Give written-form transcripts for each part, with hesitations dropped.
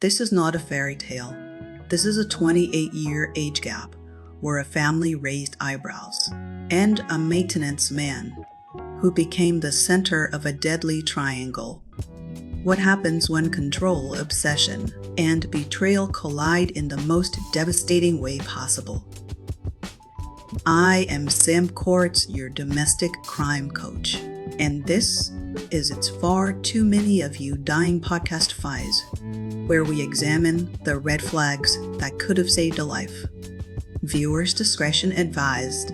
This is not a fairy tale. This is a 28-year age gap where a family raised eyebrows and a maintenance man who became the center of a deadly triangle. What happens when control, obsession, and betrayal collide in the most devastating way possible? I am Sam Courts, your domestic crime coach, and this is It's Far Too Many of You Dying Podcast Files, where we examine the red flags that could have saved a life. Viewers' discretion advised.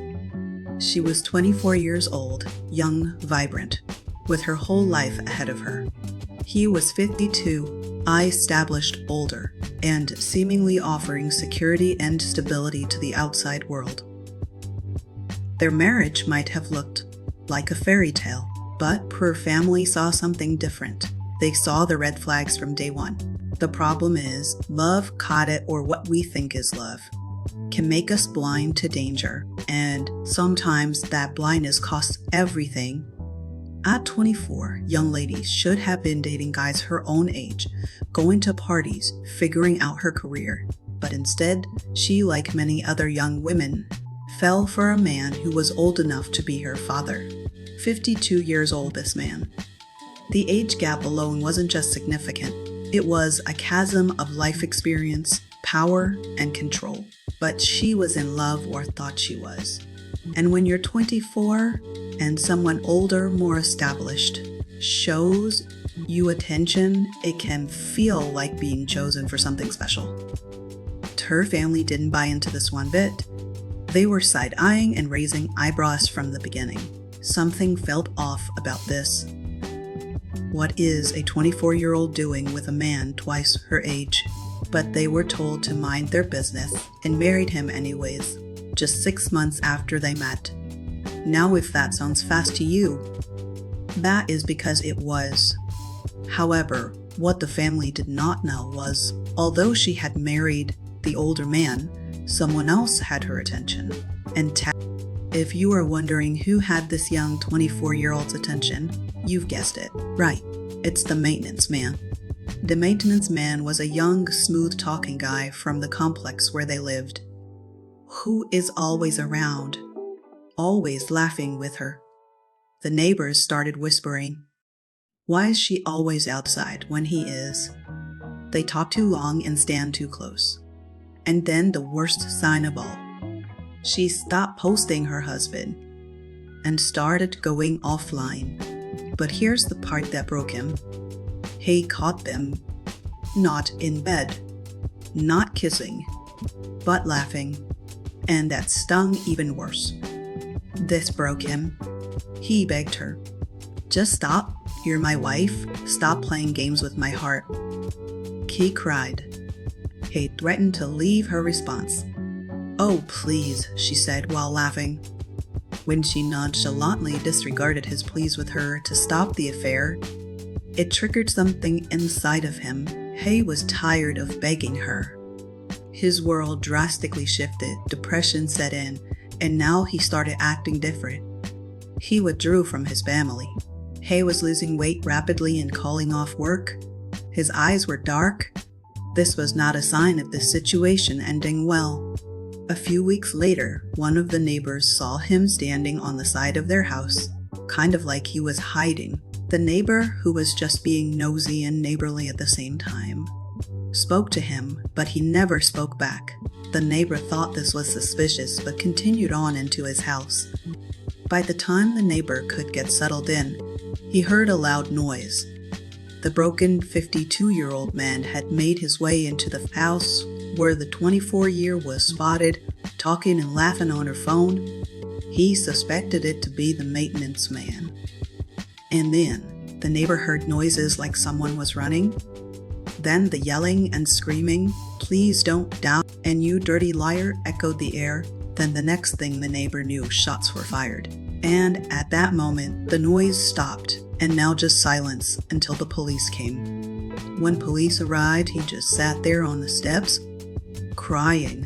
She was 24 years old, young, vibrant, with her whole life ahead of her. He was 52, established, older, and seemingly offering security and stability to the outside world. Their marriage might have looked like a fairy tale, but her family saw something different. They saw the red flags from day one. The problem is, love, caught it, or what we think is love, can make us blind to danger, and sometimes that blindness costs everything. At 24, young lady should have been dating guys her own age, going to parties, figuring out her career. But instead, she, like many other young women, fell for a man who was old enough to be her father. 52 years old, this man. The age gap alone wasn't just significant. It was a chasm of life experience, power, and control. But she was in love, or thought she was. And when you're 24 and someone older, more established, shows you attention, it can feel like being chosen for something special. Her family didn't buy into this one bit. They were side-eyeing and raising eyebrows from the beginning. Something felt off about this. What is a 24-year-old doing with a man twice her age? But they were told to mind their business and married him anyways, just 6 months after they met. Now if that sounds fast to you, that is because it was. However, what the family did not know was, although she had married the older man, someone else had her attention. And if you are wondering who had this young 24-year-old's attention, you've guessed it. Right, it's the maintenance man. The maintenance man was a young, smooth-talking guy from the complex where they lived, who is always around, always laughing with her. The neighbors started whispering, "Why is she always outside when he is? They talk too long and stand too close." And then the worst sign of all, she stopped posting her husband and started going offline. But here's the part that broke him. He caught them not in bed, not kissing, but laughing, and that stung even worse. This broke him. He begged her, "Just stop, you're my wife, stop playing games with my heart." He cried. He threatened to leave her response. "Oh, please," she said while laughing. When she nonchalantly disregarded his pleas with her to stop the affair, it triggered something inside of him. He was tired of begging her. His world drastically shifted, depression set in, and now he started acting different. He withdrew from his family. He was losing weight rapidly and calling off work. His eyes were dark. This was not a sign of the situation ending well. A few weeks later, one of the neighbors saw him standing on the side of their house, kind of like he was hiding. The neighbor, who was just being nosy and neighborly at the same time, spoke to him, but he never spoke back. The neighbor thought this was suspicious, but continued on into his house. By the time the neighbor could get settled in, he heard a loud noise. The broken 52-year-old man had made his way into the house where the 24-year was spotted, talking and laughing on her phone. He suspected it to be the maintenance man. And then, the neighbor heard noises like someone was running. Then the yelling and screaming, "Please don't down," and "You dirty liar," echoed the air. Then the next thing the neighbor knew, shots were fired. And at that moment, the noise stopped, and now just silence until the police came. When police arrived, he just sat there on the steps, crying,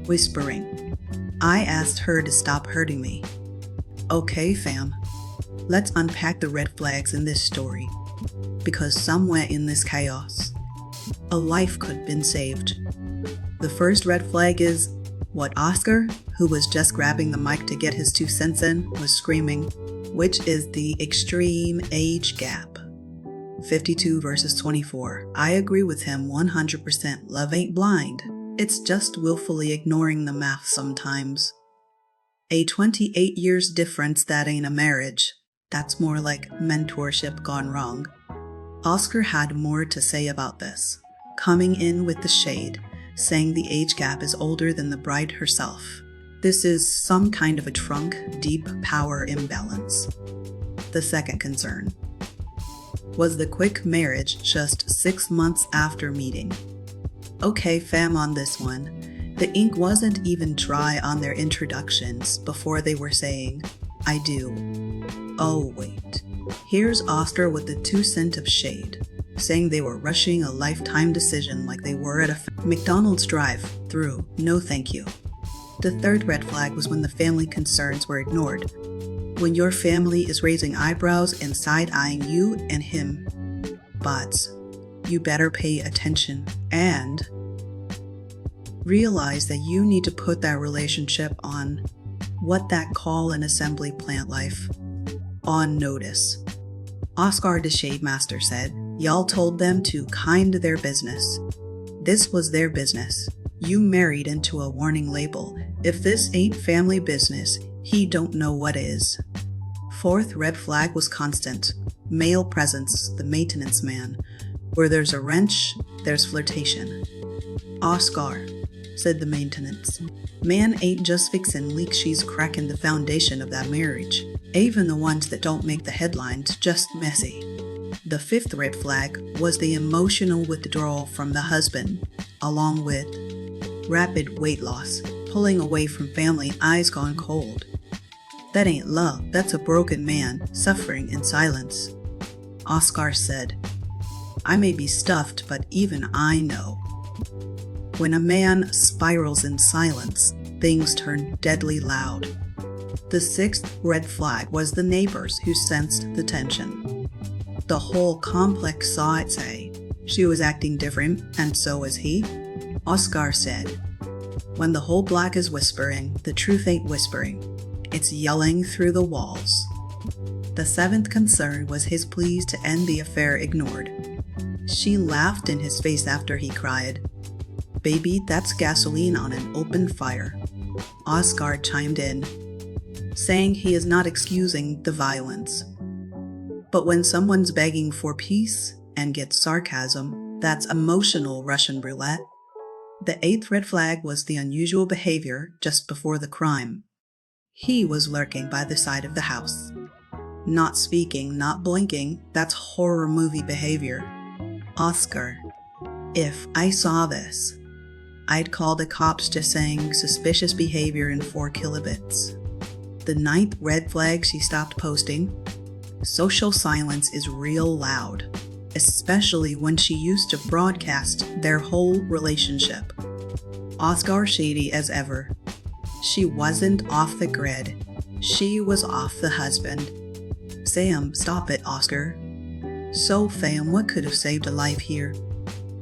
whispering, "I asked her to stop hurting me." Okay, fam, let's unpack the red flags in this story, because somewhere in this chaos, a life could have been saved. The first red flag is what Oscar, who was just grabbing the mic to get his 2 cents in, was screaming, which is the extreme age gap. 52 verses 24. I agree with him 100%. Love ain't blind. It's just willfully ignoring the math sometimes. A 28 years difference, that ain't a marriage. That's more like mentorship gone wrong. Oscar had more to say about this, coming in with the shade, saying the age gap is older than the bride herself. This is some kind of a trunk, deep power imbalance. The second concern. Was the quick marriage just 6 months after meeting? Okay, fam, on this one. The ink wasn't even dry on their introductions before they were saying, I do. Oh, wait. Here's Oscar with the 2 cents of shade, saying they were rushing a lifetime decision like they were at a McDonald's drive-thru. No thank you. The third red flag was when the family concerns were ignored. When your family is raising eyebrows and side-eyeing you and him, bots, you better pay attention and realize that you need to put that relationship on what that call an assembly plant life on notice. Oscar the Shade Master said, y'all told them to kind their business. This was their business. You married into a warning label. If this ain't family business, he don't know what is. Fourth red flag was constant. Male presence, the maintenance man. Where there's a wrench, there's flirtation. Oscar, said the maintenance. Man ain't just fixin' leaks, she's cracking the foundation of that marriage. Even the ones that don't make the headlines, just messy. The fifth red flag was the emotional withdrawal from the husband, along with rapid weight loss, pulling away from family, eyes gone cold. That ain't love, that's a broken man, suffering in silence. Oscar said, I may be stuffed, but even I know. When a man spirals in silence, things turn deadly loud. The sixth red flag was the neighbors who sensed the tension. The whole complex saw it say, she was acting different, and so was he. Oscar said, when the whole block is whispering, the truth ain't whispering. It's yelling through the walls. The seventh concern was his pleas to end the affair ignored. She laughed in his face after he cried, baby, that's gasoline on an open fire. Oscar chimed in, saying he is not excusing the violence. But when someone's begging for peace and gets sarcasm, that's emotional Russian roulette. The eighth red flag was the unusual behavior just before the crime. He was lurking by the side of the house. Not speaking, not blinking, that's horror movie behavior. Oscar, if I saw this, I'd call the cops, just saying suspicious behavior in 4 kilobits. The ninth red flag she stopped posting. Social silence is real loud, especially when she used to broadcast their whole relationship. Oscar shady as ever. She wasn't off the grid. She was off the husband. Sam, stop it, Oscar. So, fam, what could have saved a life here?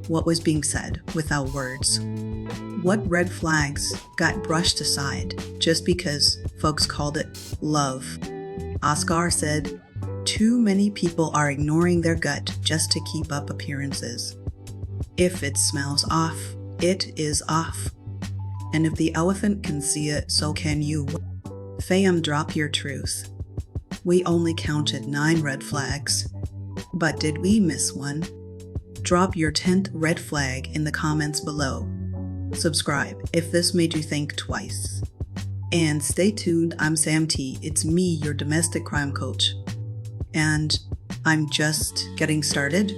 What was being said without words? What red flags got brushed aside just because folks called it love? Oscar said, too many people are ignoring their gut just to keep up appearances. If it smells off, it is off. And if the elephant can see it, so can you. Fam, drop your truth. We only counted 9 red flags. But did we miss one? Drop your 10th red flag in the comments below. Subscribe if this made you think twice. And stay tuned, I'm Sam T. It's me, your domestic crime coach. And I'm just getting started.